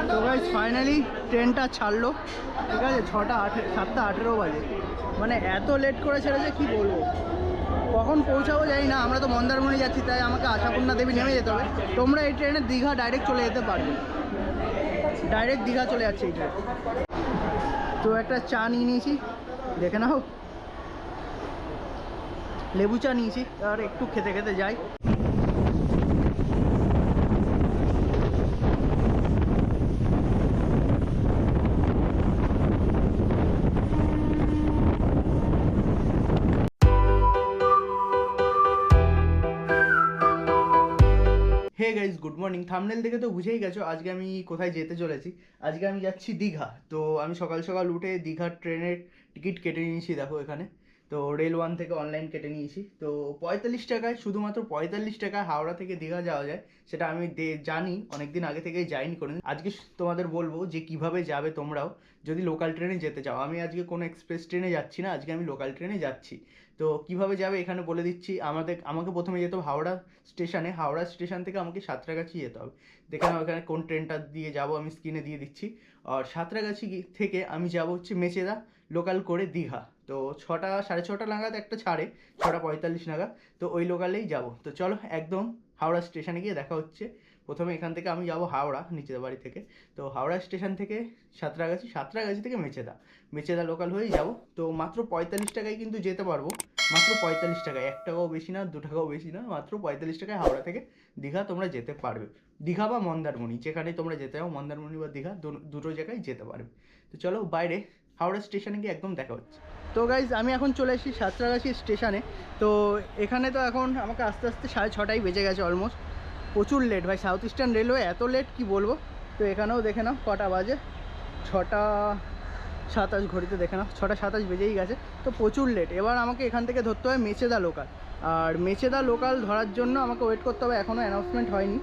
তো guys finally ট্রেনটা ছাড়লো, ঠিক আছে। 7:18 বাজে, মানে এত লেট করে ছেড়েছে কি বলবো। কখন পৌঁছাবো জানি না। আমরা তো মন্দারমণি যাচ্ছি, তাই আমাকে আশাপূর্ণা দেবী নেমে যেতে হবে। তোমরা এই ট্রেনে দীঘা ডাইরেক্ট চলে যেতে পারবে, ডাইরেক্ট দীঘা চলে যাচ্ছে এই ট্রেন। তো একটা চা নিয়ে নিয়েছি, দেখে নাও, লেবু চা নিয়েছি। আর একটু খেতে খেতে যাই। Hey guys, good morning. Thumbnail দেখে তো বুঝেই গেছো আজকে আমি কোথায় যেতে চলেছি। আজকে আমি যাচ্ছি দীঘা। তো আমি সকাল সকাল উঠে দীঘার ট্রেনের টিকিট কেটে নিয়েছি, দেখো এখানে। তো রেল ওয়ান থেকে অনলাইন কেটে নিয়েছি। তো 45 টাকায়, শুধুমাত্র 45 টাকায় হাওড়া থেকে দীঘা যাওয়া যায়। সেটা আমি জানি, অনেকদিন আগে থেকেই যাইনি করে। আজকে তোমাদের বলবো যে কিভাবে যাবে তোমরাও যদি লোকাল ট্রেনে যেতে চাও। আমি আজকে কোনো এক্সপ্রেস ট্রেনে যাচ্ছি না, আজকে আমি লোকাল ট্রেনে যাচ্ছি। তো কিভাবে যাবে এখানে বলে দিচ্ছি। আমাকে প্রথমে যেতে হবে হাওড়া স্টেশনে। হাওড়া স্টেশন থেকে আমাকে সাঁতরাগাছি যেতে হবে। দেখে নাও এখানে কোন ট্রেনটা দিয়ে যাব, আমি স্ক্রিনে দিয়ে দিচ্ছি। আর সাঁতরাগাছি থেকে আমি যাব হচ্ছে মেচেদা লোকাল করে দীঘা। তো 6:30 নাগাদ একটা ছাড়ে, 6:45 নাগাদ। তো ওই লোকালেই যাব। তো চলো একদম হাওড়া স্টেশনে গিয়ে দেখা হচ্ছে। প্রথমে এখান থেকে আমি যাব হাওড়া, নিচের বাড়ি থেকে। তো হাওড়া স্টেশন থেকে সাঁতরাগাছি থেকে মেচেদা লোকাল হয়েই যাব। তো মাত্র 45 টাকায় কিন্তু যেতে পারবো, মাত্র 45 টাকায়। 1 টাকাও বেশি না, 2 টাকাও বেশি না, মাত্র 45 টাকায় হাওড়া থেকে দীঘা তোমরা যেতে পারবে। দীঘা বা মন্দারমণি, যেখানে তোমরা যেতে চাও, মন্দারমণি বা দীঘা দুটো জায়গায় যেতে পারবে। তো চলো বাইরে হাওড়া স্টেশনে গিয়ে একদম দেখা হচ্ছে। তো গাইজ আমি এখন চলে এসেছি সাঁতরাগাছি স্টেশনে। তো এখানে তো এখন আমাকে আস্তে আস্তে 6:30 বেজে গেছে অলমোস্ট। প্রচুর লেট ভাই, সাউথ ইস্টার্ন রেলওয়ে এত লেট কি বলবো। তো এখানেও দেখে নাও কটা বাজে, 6:27 ঘড়িতে দেখে নাও 6:27 বেজেই গেছে। তো প্রচুর লেট। এবার আমাকে এখান থেকে ধরতে হয় মেচেদা লোকাল। আর মেচেদা লোকাল ধরার জন্য আমাকে ওয়েট করতে হবে। এখনও অ্যানাউন্সমেন্ট হয়নি,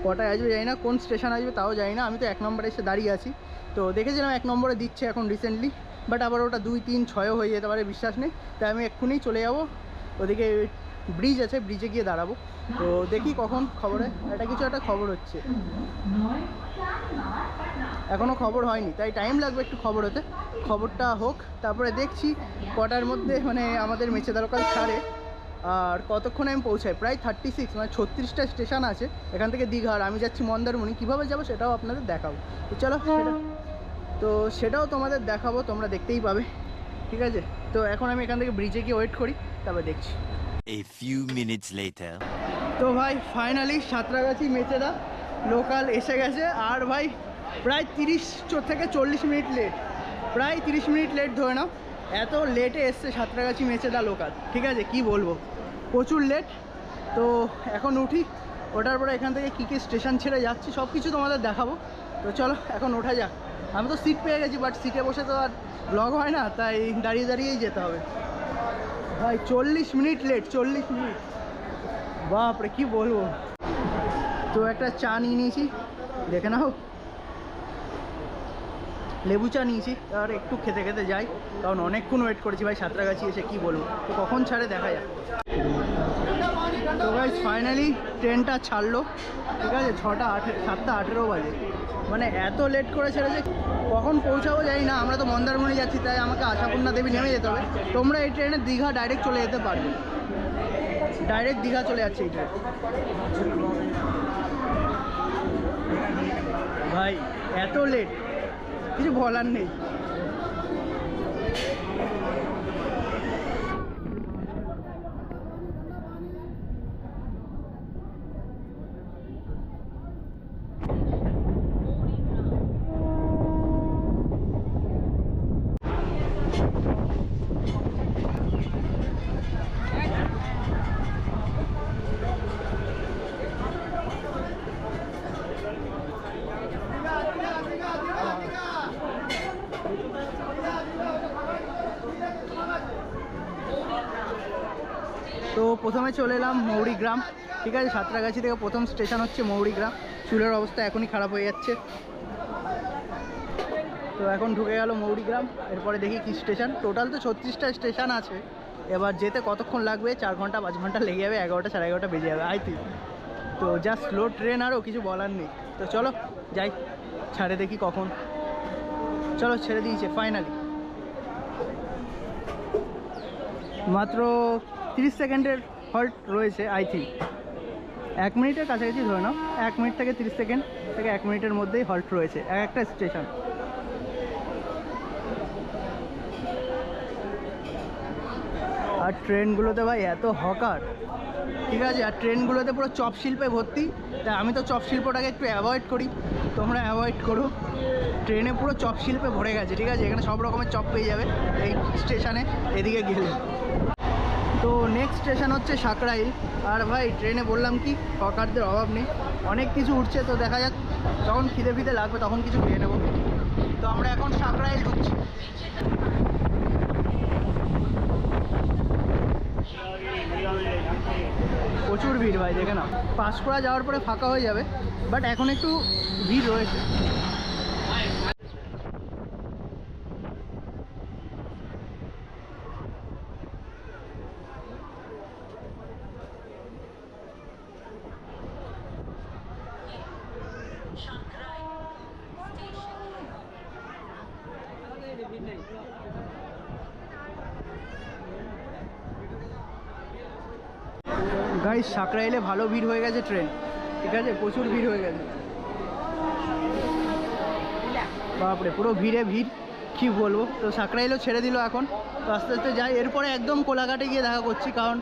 কটায় আসবে জানি না, কোন স্টেশন আসবে তাও জানি না। আমি তো 1 নম্বরে এসে দাঁড়িয়ে আছি। তো দেখেছিলাম 1 নম্বরে দিচ্ছে এখন রিসেন্টলি, বাট আবার ওটা 2, 3, 6ও হয়ে যেতে পারে, বিশ্বাস নেই। তাই আমি এক্ষুনি চলে যাব। ওদিকে ব্রিজ আছে, ব্রিজে গিয়ে দাঁড়াবো। তো দেখি কখন খবরে একটা খবর হচ্ছে, এখনও খবর হয়নি, তাই টাইম লাগবে একটু খবর হতে। খবরটা হোক, তারপরে দেখছি কটার মধ্যে মানে আমাদের মেচেদা লোকাল ছাড়ে আর কতক্ষণে আমি পৌঁছাই। প্রায় 36 মানে 36টা স্টেশন আছে এখান থেকে দীঘার। আমি যাচ্ছি মন্দারমণি, কীভাবে যাবো সেটাও আপনাদের দেখাবো। তো চলো সেটাও তোমাদের দেখাবো, তোমরা দেখতেই পাবে, ঠিক আছে। তো এখন আমি এখান থেকে ব্রিজে গিয়ে ওয়েট করি, তারপর দেখছি। A few minutes later. তো ভাই ফাইনালি সাঁতরাগাছি মেচেদা লোকাল এসে গেছে। আর ভাই প্রায় 30 থেকে 40 মিনিট লেট, প্রায় 30 মিনিট লেট ধরে নাও। এত লেটে এসছে সাঁতরাগাছি মেচেদা লোকাল, ঠিক আছে, কি বলবো, প্রচুর লেট। তো এখন উঠি, ওঠার পরে এখান থেকে কী কী স্টেশন ছেড়ে যাচ্ছি সব কিছু তোমাদের দেখাবো। তো চলো এখন ওঠা যাক। আমি তো সিট পেয়ে গেছি, বাট সিটে বসে তো আর ব্লগ হয় না, তাই দাঁড়িয়ে দাঁড়িয়েই যেতে হবে। ভাই 40 মিনিট লেট, 40 মিনিট, বাপরে কি বলবো। তো একটা চা নিয়ে নিয়েছি, দেখে নাও, লেবু চা নিয়েছি। আর একটু খেতে খেতে যাই, কারণ অনেকক্ষণ ওয়েট করেছি ভাই সাঁতরাগাছি এসে, কি বলবো। তো কখন ছাড়ে দেখা যাক। তো গাইস ফাইনালি ট্রেনটা ছাড়লো, ঠিক আছে। 7:18 বাজে, মানে এত লেট করে ছেড়েছে, কখন পৌঁছাবো জানি না। আমরা তো মন্দারমণি যাচ্ছি, তাই আমাকে আশাপূর্ণা দেবী নেমে যেতে হবে। তোমরা এই ট্রেনে দীঘা ডাইরেক্ট চলে যেতে পারবে, ডাইরেক্ট দীঘা চলে যাচ্ছে এই ট্রেন। ভাই এত লেট, কিছু বলার নেই। তো প্রথমে চলে এলাম মৌরিগ্রাম, ঠিক আছে। সাঁতরাগাছি থেকে প্রথম স্টেশন হচ্ছে মৌরিগ্রাম। চুলের অবস্থা এখনই খারাপ হয়ে যাচ্ছে। তো এখন ঢুকে গেল মৌরিগ্রাম। এরপরে দেখি কি স্টেশন। টোটাল তো 36টা স্টেশন আছে। এবার যেতে কতক্ষণ লাগবে, 4 ঘন্টা 5 ঘন্টা লেগে যাবে, 11টা 11:30 বেজে যাবে আই থিঙ্ক। তো জাস্ট স্লো ট্রেন, আরও কিছু বলার নেই। তো চলো যাই। ছাড়ে দেখি কখন। চলো ছেড়ে দিয়েছে ফাইনালি। মাত্র 30 সেকেন্ডের হল্ট রয়েছে আই থিঙ্ক। 1 মিনিটের কাছাকাছি ধরে নাও, 1 মিনিট থেকে 30 সেকেন্ড থেকে 1 মিনিটের মধ্যেই হল্ট রয়েছে এক একটা স্টেশন। আর ট্রেনগুলোতে ভাই এত হকার, ঠিক আছে, আর ট্রেনগুলোতে পুরো চপ শিল্পে ভর্তি। তাই আমি তো চপ শিল্পটাকে একটু অ্যাভয়েড করি, তোমরা অ্যাভয়েড করো। ট্রেনে পুরো চপ শিল্পে ভরে গেছে, ঠিক আছে, এখানে সব রকমের চপ পেয়ে যাবে এই স্টেশনে এদিকে গেলে। তো নেক্সট স্টেশন হচ্ছে সাকরাইল। আর ভাই ট্রেনে বললাম কি হকারদের অভাব নেই, অনেক কিছু উঠছে। তো দেখা যাক যখন খিদে ফিদে লাগবে তখন কিছু খেয়ে নেবো। তো আমরা এখন সাকরাইল ঢুকছি। প্রচুর ভিড় ভাই, দেখে না। পাঁশকুড়া যাওয়ার পরে ফাঁকা হয়ে যাবে, বাট এখন একটু ভিড় রয়েছে। গাইস সাকরাইলে ভালো ভিড় হয়ে গেছে ট্রেন, ঠিক আছে, প্রচুর ভিড় হয়ে গেছে। বাপরে পুরো ভিড়ে ভিড়, কি বলবো। তো সাকরাইলও ছেড়ে দিল এখন। তো আস্তে আস্তে যাই, এরপরে একদম কোলাঘাটে গিয়ে দেখা করছি, কারণ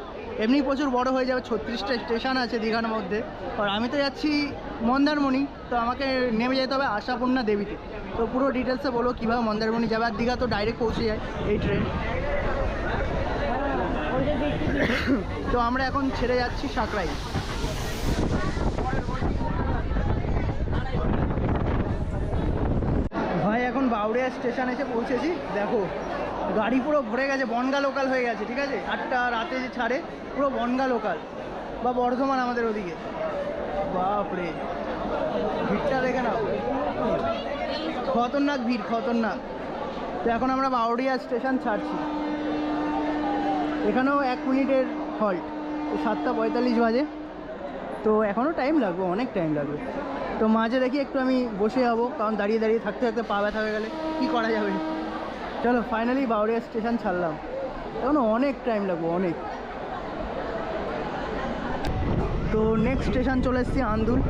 এমনি প্রচুর বড় হয়ে যাবে। 36টা স্টেশন আছে দীঘার মধ্যে, আর আমি তো যাচ্ছি মন্দারমণি। তো আমাকে নেমে যেতে হবে আশাপূর্ণা দেবীতে। তো পুরো ডিটেলসে বলো কীভাবে মন্দারমণি যাবে। আর দীঘা তো ডাইরেক্ট পৌঁছে যায় এই ট্রেন। তো আমরা এখন ছেড়ে যাচ্ছি সাকরাইল। ভাই এখন বাউড়িয়া স্টেশন এসে পৌঁছেছি। দেখো গাড়ি পুরো ভরে গেছে, বনগা লোকাল হয়ে গেছে, ঠিক আছে। 8টা রাতে যে ছাড়ে পুরো বনগা লোকাল বা বর্ধমান আমাদের ওদিকে। বাপরে ভিড়টা দেখে নাও, খতরনাক ভিড়, খতরনাক। তো এখন আমরা বাউড়িয়া স্টেশন ছাড়ছি। এখানেও 1 মিনিটের হল্ট। তো 7:45 বাজে, তো এখনও টাইম লাগবে, অনেক টাইম লাগবে। তো মাঝে দেখি একটু আমি বসে যাবো, কারণ দাঁড়িয়ে দাঁড়িয়ে থাকতে থাকতে পা ব্যথা হয়ে গেলে কী করা যাবে। চলো ফাইনালি বাউড়িয়া স্টেশন ছাড়লাম, এখনও অনেক টাইম লাগবে, অনেক। তো নেক্সট স্টেশন চলে এসেছি আন্দুল।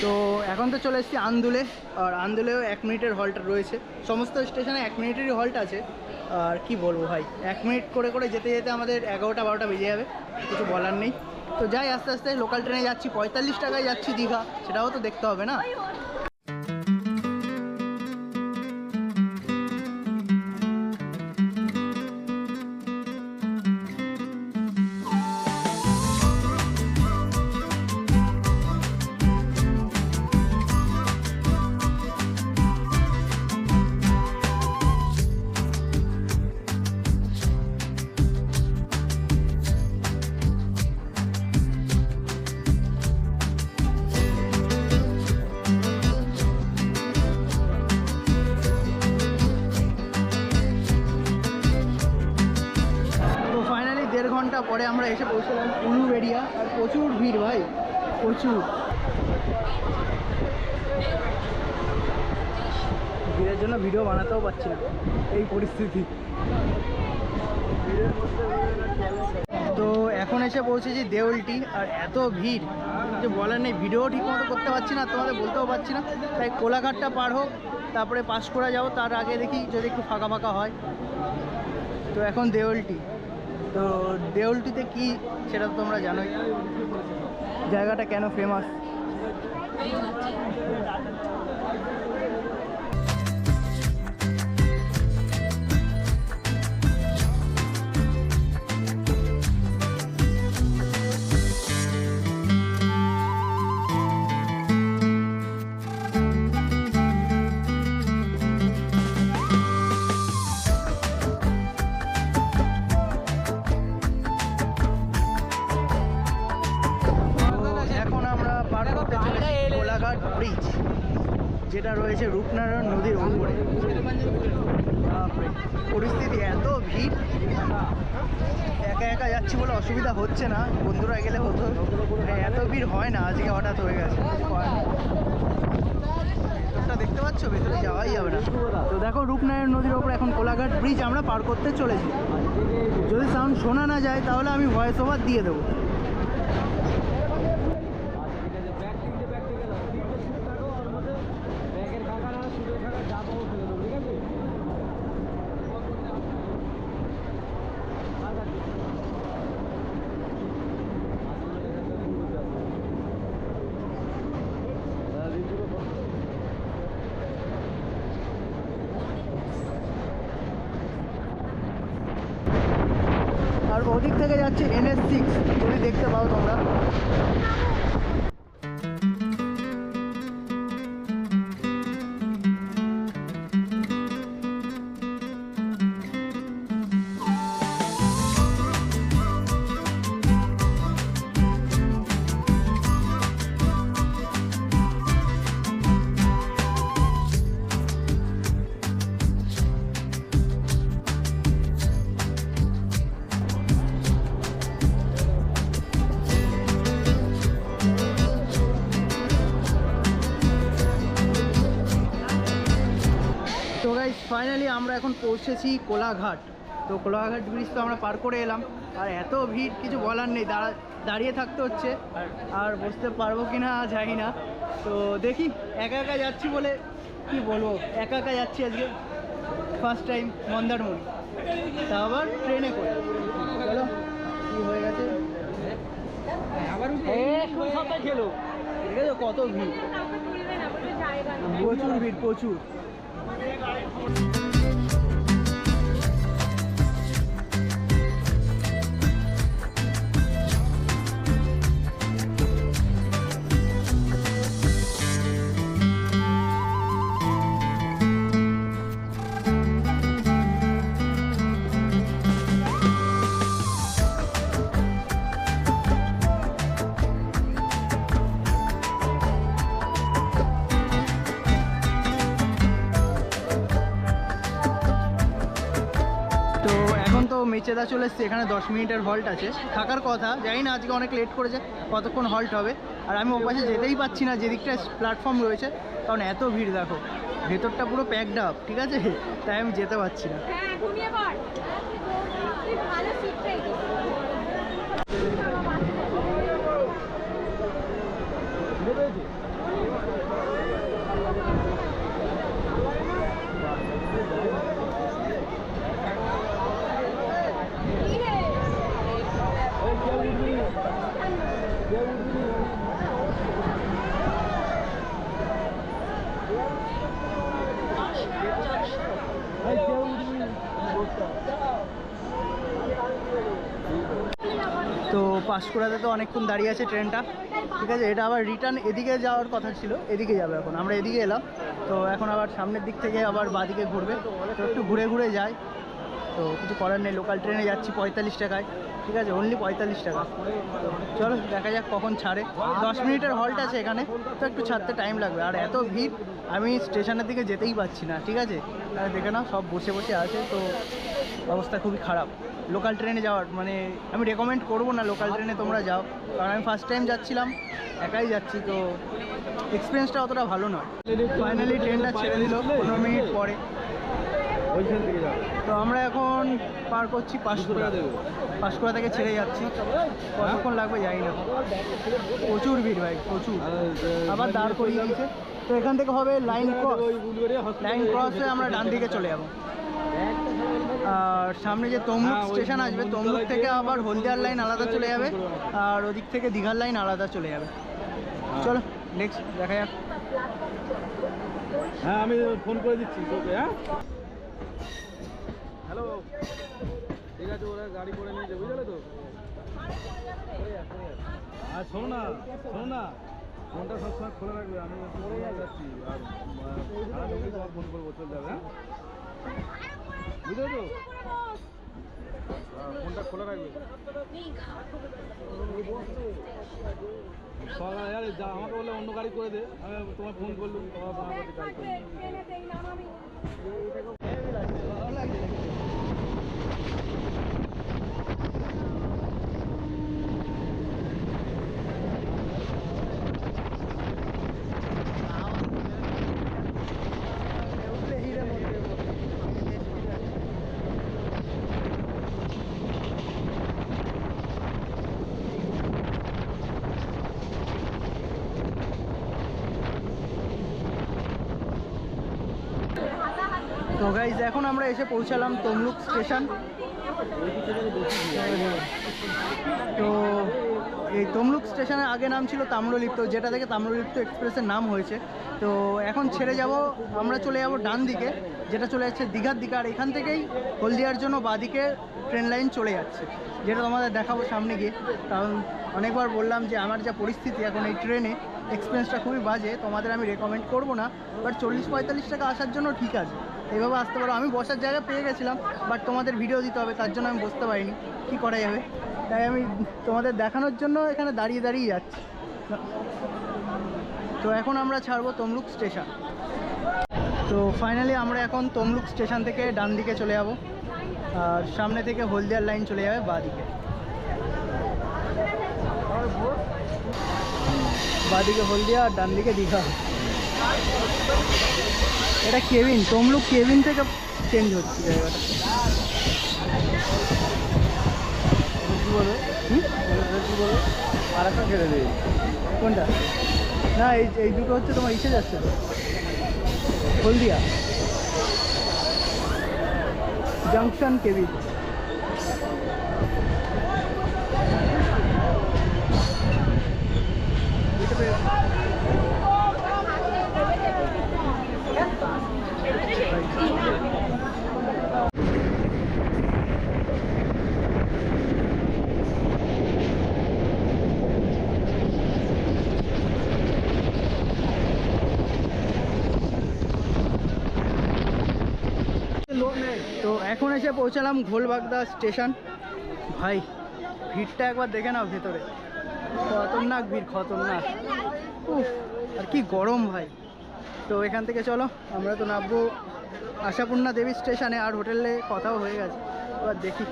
তো এখন তো চলে এসেছি আন্দুলে, আর আন্দুলেও 1 মিনিটের হল্ট রয়েছে। সমস্ত স্টেশনে 1 মিনিটেরই হল্ট আছে। আর কি বলবো ভাই, 1 মিনিট করে করে যেতে যেতে আমাদের 11টা-12টা বেজে যাবে, কিছু বলার নেই। তো যাই আস্তে আস্তে, লোকাল ট্রেনে যাচ্ছি, 45 টাকায় যাচ্ছি দীঘা, সেটাও তো দেখতে হবে না। ঘন্টা পরে আমরা এসে পৌঁছলাম উলুবেড়িয়া। আর প্রচুর ভিড় ভাই, প্রচুর ভিড়ের জন্য ভিডিও বানাতেও পারছি না, এই পরিস্থিতি। তো এখন এসে পৌঁছেছি দেউলটি, আর এত ভিড় যে বলার নেই। ভিডিও ঠিক মতো করতে পারছি না, তোমাদের বলতেও পারছি না। তাই কোলাঘাটটা পার হোক, তারপরে পাঁশকুড়া যাবো, তার আগে দেখি যদি একটু ফাঁকা ফাঁকা হয়। তো এখন দেউলটি। তো দেউলটিতে কি সেটা তো তোমরা জানোই, জায়গাটা কেন ফেমাস। তো যেটা রয়েছে রূপনারায়ণ নদীর উপরে। বাপরে, পরিস্থিতি এত ভিড়, একা একা যাচ্ছি বলে অসুবিধা হচ্ছে না, বন্ধুরা গেলে হতো। এত ভিড় হয় না, আজকে হঠাৎ হয়ে গেছে। ভেতরটা দেখতে পাচ্ছ, ভেতরে যাওয়াই যাবে না। তো দেখো রূপনারায়ণ নদীর ওপরে এখন কোলাঘাট ব্রিজ আমরা পার করতে চলেছি। যদি সাউন্ড শোনা না যায় তাহলে আমি ভয়েস ওভার দিয়ে দেবো। আর ওদিক থেকে যাচ্ছে NH6, যদি দেখতে পাও তোমরা। তো গাইস ফাইনালি আমরা এখন পৌঁছেছি কোলাঘাট। তো কোলাঘাট ব্রিজ তো আমরা পার করে এলাম, আর এত ভিড় কিছু বলার নেই, দাঁড়িয়ে থাকতে হচ্ছে। আর বসতে পারবো কি না জানি না। তো দেখি, একা একা যাচ্ছি বলে কি বলবো, একা একা যাচ্ছি আজকে, ফার্স্ট টাইম মন্দারমণি, তা আবার ট্রেনে করে। চলো কি হয়ে গেছে, ঠিক আছে। কত ভিড়, প্রচুর ভিড়, প্রচুর। তো এখন তো মেচেদা চলে এসছে, এখানে 10 মিনিটের হল্ট আছে, থাকার কথা। জানি না আজকে অনেক লেট করেছে, কতক্ষণ হল্ট হবে। আর আমি ওপাশে যেতেই পাচ্ছি না যেদিকটা প্ল্যাটফর্ম রয়েছে, কারণ এত ভিড়। দেখো ভেতরটা পুরো প্যাকড আপ, ঠিক আছে, তাই আমি যেতে পারছি না। তো পাঁশকুড়াতে তো অনেকক্ষণ দাঁড়িয়ে আছে ট্রেনটা, ঠিক আছে। এটা আবার রিটার্ন এদিকে যাওয়ার কথা ছিল, এদিকে যাবে। এখন আমরা এদিকে এলাম, তো এখন আবার সামনের দিক থেকে আবার বাঁদিকে ঘুরবে। তো একটু ঘুরে ঘুরে যাই, তো কিছু করার নেই। লোকাল ট্রেনে যাচ্ছি 45 টাকায়, ঠিক আছে, অনলি 45 টাকা। তো চলো দেখা যাক কখন ছাড়ে। 10 মিনিটের হল্ট আছে এখানে, তো একটু ছাড়তে টাইম লাগবে। আর এত ভিড়, আমি স্টেশনের দিকে যেতেই পারছি না, ঠিক আছে। আর দেখে না, সব বসে বসে আছে, তো অবস্থা খুবই খারাপ। লোকাল ট্রেনে যাওয়ার মানে আমি রেকমেন্ড করবো না লোকাল ট্রেনে তোমরা যাও, কারণ আমি ফার্স্ট টাইম যাচ্ছিলাম, একাই যাচ্ছি, তো এক্সপিরিয়েন্সটা অতটা ভালো নয়। ফাইনালি ট্রেনটা ছেড়ে দিল 15 মিনিট পরে। তো আমরা এখন পার করছি পাঁশকুড়া। পাঁশকুড়া থেকে ছেড়ে যাচ্ছি, কতক্ষণ লাগবে জানি না। প্রচুর ভিড় ভাই, প্রচুর। আবার দাঁড় করিয়ে দিয়েছে। তো এখান থেকে হবে লাইন ক্রস, লাইন ক্রসে আমরা ডান দিকে চলে যাবো। আর সামনে যে তমলুক স্টেশন আসবে, তমলুক থেকে আবার হলদিয়ার লাইন আলাদা চলে যাবে, আর ওদিক থেকে দীঘার লাইন আলাদা চলে যাবে। চলো নেক্সট দেখা যাক। হ্যাঁ আমি ফোন করে দিচ্ছি তোকে। হ্যাঁ হ্যালো, ঠিক আছে, ওরা গাড়ি করে নিয়ে যাবে, বুঝলে তো। আর শোনো না, ফোনটা সবসময় খোলা রাখবে, আমি যাচ্ছি। আর ফোন করবো, চলে যাবে। হ্যাঁ বুঝলে তো, ফোনটা খোলা রাখবে। সকালে আরে যা আমাকে বললে অন্য গাড়ি করে দে, আমি তোমার ফোন করলুম, তোমার আমার কাছে গাড়ি করে দিই। তো গাইজ এখন আমরা এসে পৌঁছালাম তমলুক স্টেশন। তো এই তমলুক স্টেশনের আগে নাম ছিল তাম্রলিপ্ত, যেটা থেকে তাম্রলিপ্ত এক্সপ্রেসের নাম হয়েছে। তো এখন ছেড়ে যাব, আমরা চলে যাব ডান দিকে, যেটা চলে যাচ্ছে দীঘার দিকে। আর এখান থেকেই হলদিয়ার জন্য বাঁদিকে ট্রেন লাইন চলে যাচ্ছে, যেটা তোমাদের দেখাবো সামনে গিয়ে। কারণ অনেকবার বললাম যে আমার যা পরিস্থিতি এখন এই ট্রেনে, এক্সপেন্সটা খুবই বাজে, তোমাদের আমি রেকমেন্ড করবো না। বাট 40-45 টাকা আসার জন্য ঠিক আছে, এইভাবে আসতে পারো। আমি বসার জায়গা পেয়ে গেছিলাম, বাট তোমাদের ভিডিও দিতে হবে, তার জন্য আমি বসতে পারিনি। কী করা যাবে, তাই আমি তোমাদের দেখানোর জন্য এখানে দাঁড়িয়ে দাঁড়িয়ে যাচ্ছি। তো এখন আমরা ছাড়বো তমলুক স্টেশন। তো ফাইনালি আমরা এখন তমলুক স্টেশন থেকে ডান দিকে চলে যাব, আর সামনে থেকে হলদিয়ার লাইন চলে যাবে বাঁদিকে। বাঁদিকে হলদিয়া আর ডান দিকে দীঘা। এটা কেবিন, তমলুক কেবিন থেকে চেঞ্জ হচ্ছে জায়গাটা। কি বলে কি বলে আর একটা ছেড়ে দিই। কোনটা? না, এই দুটো হচ্ছে তোমার ইসে যাচ্ছে তো, হলদিয়া জংশন কেবিন। তো এখন এসে পৌঁছালাম ঘোলবাগদা স্টেশন। ভাই ভিড়টা একবার দেখে নাও, ভেতরে খতরনাক ভিড়, খতরনাক। উফ, আর কি গরম ভাই। তো এখান থেকে চলো, আমরা তো নামবো আশাপূর্ণা দেবী স্টেশনে, আর হোটেলে কথাও হয়ে গেছে, এবার দেখি।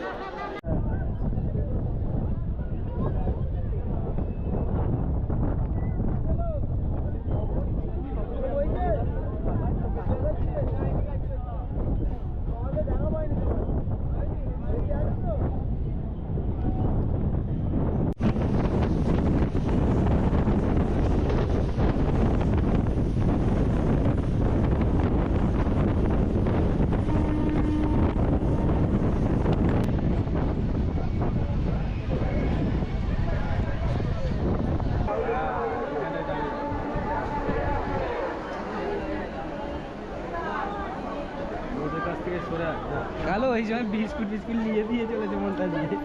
কালো এই সময় বিস্কুট নিয়ে দিয়ে চলেছে মনটা দিয়ে।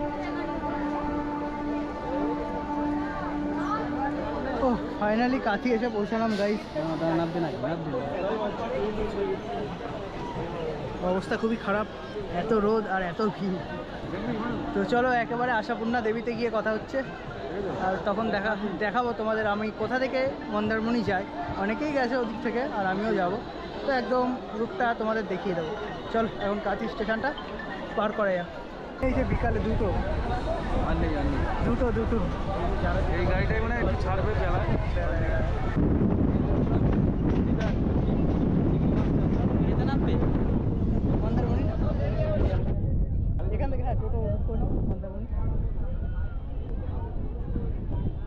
ও ফাইনালি কাছি এসে পৌঁছালাম গাইস। নামবে না, অবস্থা খুবই খারাপ, এত রোদ আর এত ভিড়। তো চলো একেবারে আশাপূর্ণা দেবীতে গিয়ে কথা হচ্ছে, আর তখন দেখাবো তোমাদের আমি কোথা থেকে মন্দারমণি যাই। অনেকেই গেছে ওদিক থেকে, আর আমিও যাব। তো একদম রুটটা তোমাদের দেখিয়ে দেবো। চল এখন কাঁথি স্টেশনটা পার করা যাক। এই যে বিকালে দুটো এই গাড়িটাই মানে একটু ছাড়বে বেলায়। মন্দারমণি না, এখান থেকে হ্যাঁ টোটো বুক করে নাও মন্দারমণি।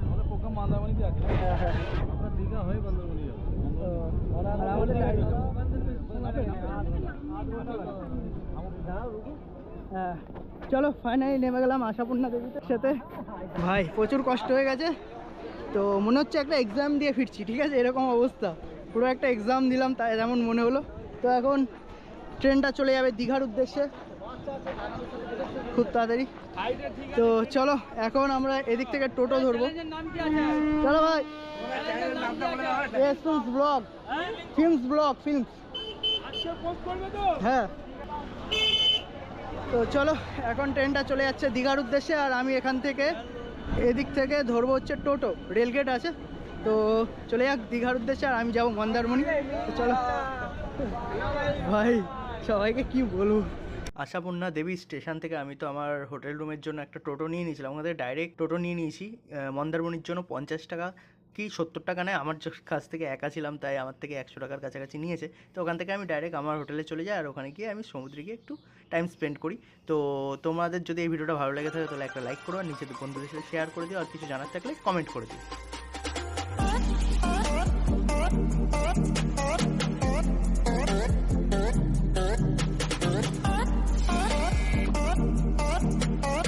আমাদের প্রোগ্রাম মন্দারমণিতে আছে, হ্যাঁ হ্যাঁ, আমরা দীঘা হয়ে মন্দারমণি যাবো। আর আমাদের হ্যাঁ চলো ফাইনালি নেমে গেলাম আশাপূর্ণা দেবীর সাথে। ভাই প্রচুর কষ্ট হয়ে গেছে, তো মনে হচ্ছে একটা এক্সাম দিয়ে ফিরছি, ঠিক আছে এরকম অবস্থা, পুরো একটা এক্সাম দিলাম তাই যেমন মনে হলো। তো এখন ট্রেনটা চলে যাবে দীঘার উদ্দেশ্যে খুব তাড়াতাড়ি। তো চলো এখন আমরা এদিক থেকে টোটো ধরবো। চলো ভাই, ফিল্মস হ্যাঁ। তো চলো এখন ট্রেনটা চলে যাচ্ছে দীঘার উদ্দেশ্যে, আর আমি এখান থেকে এদিক থেকে ধরবো হচ্ছে টোটো, রেলগেট আছে, তো চলে যাক দীঘার উদ্দেশ্যে। আর আমি যাবো মন্দারমণি, তো চলো ভাই, সবাইকে কি বলবো। আশাপূর্ণা দেবী স্টেশন থেকে আমি তো আমার হোটেল রুমের জন্য একটা টোটো নিয়ে নিয়েছিলাম, আমাদের ডাইরেক্ট টোটো নিয়ে নিয়েছি মন্দারমণির জন্য। 50 টাকা কি 70 টাকা নেয়, আমার কাছ থেকে একা ছিলাম তাই আমার থেকে 100 টাকার কাছাকাছি নিয়েছে। তো ওখান থেকে আমি ডাইরেক্ট আমার হোটেলে চলে যাই, আর ওখানে গিয়ে আমি সমুদ্রে গিয়ে একটু টাইম স্পেন্ড করি। তো তোমাদের যদি এই ভিডিওটা ভালো লেগে থাকে তাহলে একটা লাইক করো, আর নিচে বন্ধুদের সাথে শেয়ার করে দিও, আর কিছু জানার থাকলে কমেন্ট করে দিও।